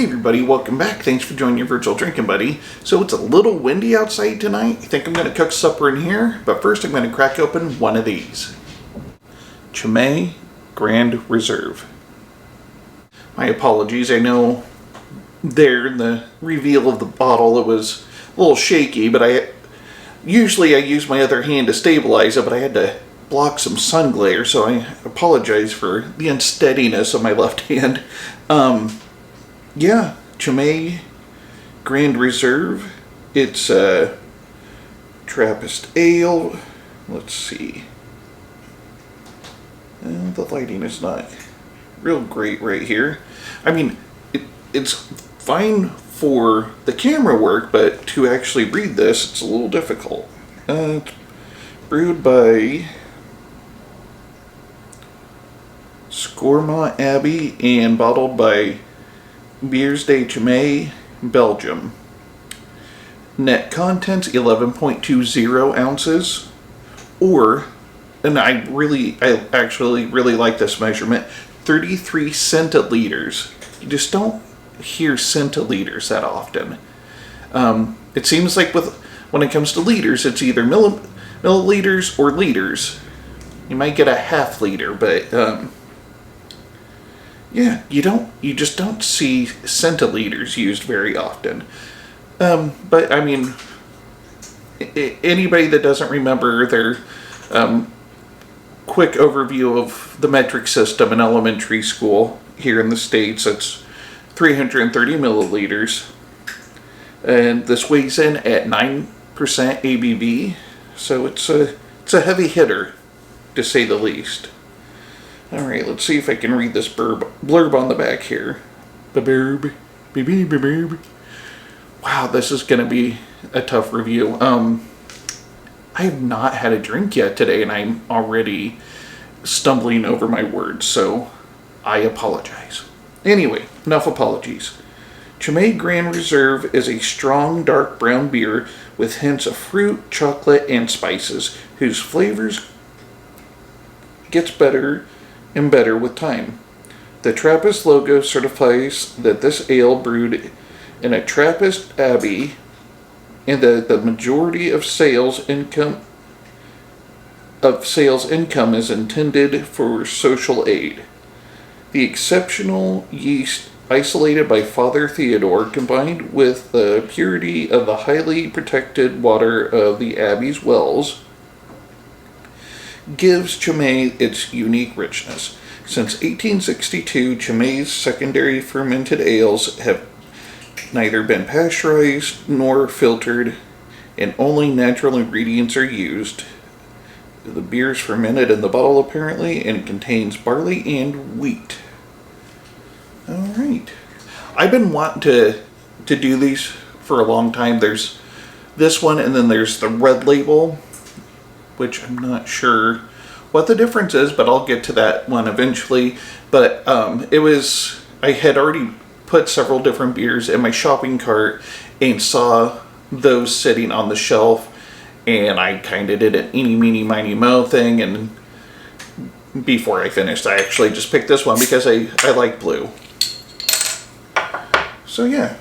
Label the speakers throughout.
Speaker 1: Hey everybody, welcome back. Thanks for joining your virtual drinking buddy. So it's a little windy outside tonight. I think I'm going to cook supper in here, but first I'm going to crack open one of these. Chimay Grande Reserve. My apologies, I know there in the reveal of the bottle it was a little shaky, but usually I use my other hand to stabilize it, but I had to block some sun glare, so I apologize for the unsteadiness of my left hand. Yeah, Chimay Grande Reserve. It's a Trappist ale. Let's see. The lighting is not real great right here. I mean, it's fine for the camera work, but to actually read this, it's a little difficult. It's brewed by Scourmont Abbey and bottled by Beers de Chimay, Belgium. Net contents 11.20 ounces, and I actually really like this measurement, 33 centiliters. You just don't hear centiliters that often. It seems like when it comes to liters, it's either milliliters or liters. You might get a half liter, but yeah, you just don't see centiliters used very often. But I mean, anybody that doesn't remember their quick overview of the metric system in elementary school here in the States, it's 330 milliliters. And this weighs in at 9% ABV, so it's a heavy hitter, to say the least. Alright, let's see if I can read this blurb on the back here. Wow, this is going to be a tough review. I have not had a drink yet today, and I'm already stumbling over my words, so I apologize. Anyway, enough apologies. Chimay Grande Reserve is a strong, dark brown beer with hints of fruit, chocolate, and spices, whose flavors gets better and better with time. The Trappist logo certifies that this ale brewed in a Trappist abbey, and that the majority of sales income is intended for social aid. The exceptional yeast isolated by Father Theodore, combined with the purity of the highly protected water of the abbey's wells, gives Chimay its unique richness. Since 1862, Chimay's secondary fermented ales have neither been pasteurized nor filtered, and only natural ingredients are used. The beer is fermented in the bottle apparently, and contains barley and wheat. Alright. I've been wanting to do these for a long time. There's this one, and then there's the red label, which I'm not sure what the difference is, but I'll get to that one eventually. But I had already put several different beers in my shopping cart and saw those sitting on the shelf, and I kind of did an eeny, meeny, miny, mo thing, and before I finished, I actually just picked this one because I like blue. So yeah,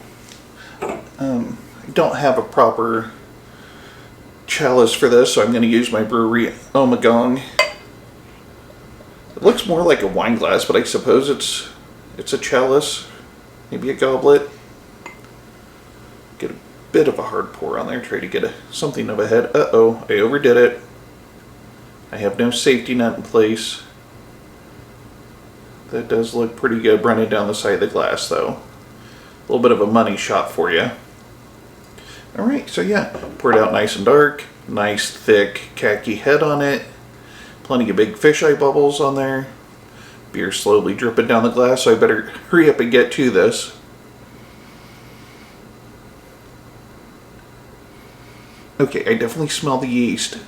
Speaker 1: I don't have a proper chalice for this, so I'm going to use my brewery Ommegang. It looks more like a wine glass, but I suppose it's a chalice, maybe a goblet. Get a bit of a hard pour on there, try to get something of a head. Uh-oh, I overdid it. I have no safety net in place. That does look pretty good running down the side of the glass, though. A little bit of a money shot for you. Alright, so yeah, poured out nice and dark, nice thick khaki head on it, plenty of big fisheye bubbles on there, beer slowly dripping down the glass, so I better hurry up and get to this. Okay, I definitely smell the yeast.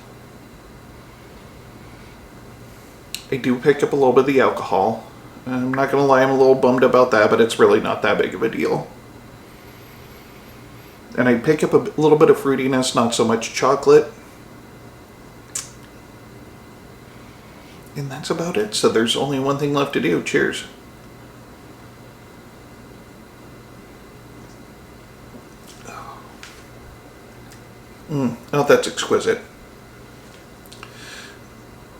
Speaker 1: I do pick up a little bit of the alcohol. I'm not going to lie, I'm a little bummed about that, but it's really not that big of a deal. And I pick up a little bit of fruitiness, not so much chocolate. And that's about it. So there's only one thing left to do. Cheers. Oh, that's exquisite.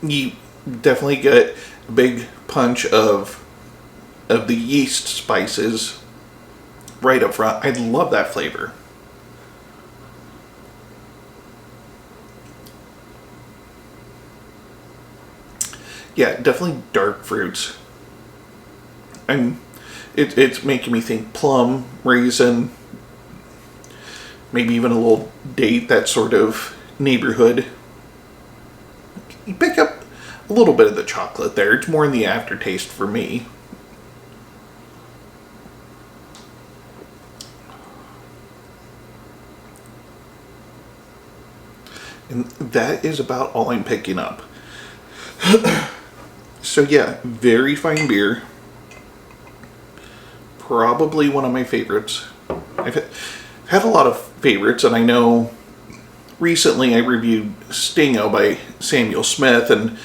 Speaker 1: You definitely get a big punch of the yeast spices right up front. I love that flavor. Yeah, definitely dark fruits. And it's making me think plum, raisin, maybe even a little date, that sort of neighborhood. You pick up a little bit of the chocolate there. It's more in the aftertaste for me. And that is about all I'm picking up. So yeah, very fine beer. Probably one of my favorites. I've had a lot of favorites, and I know recently I reviewed Stingo by Samuel Smith, and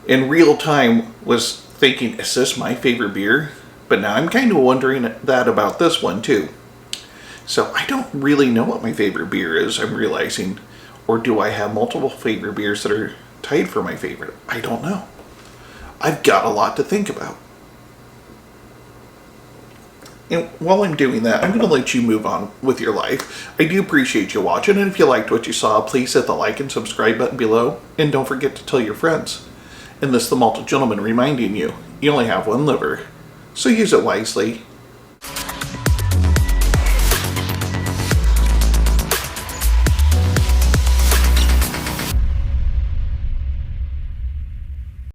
Speaker 1: in real time was thinking, is this my favorite beer? But now I'm kind of wondering that about this one too. So I don't really know what my favorite beer is, I'm realizing. Or do I have multiple favorite beers that are tied for my favorite? I don't know. I've got a lot to think about. And while I'm doing that, I'm going to let you move on with your life. I do appreciate you watching, and if you liked what you saw, please hit the like and subscribe button below. And don't forget to tell your friends. And this is the Malted Gentleman reminding you, you only have one liver, so use it wisely.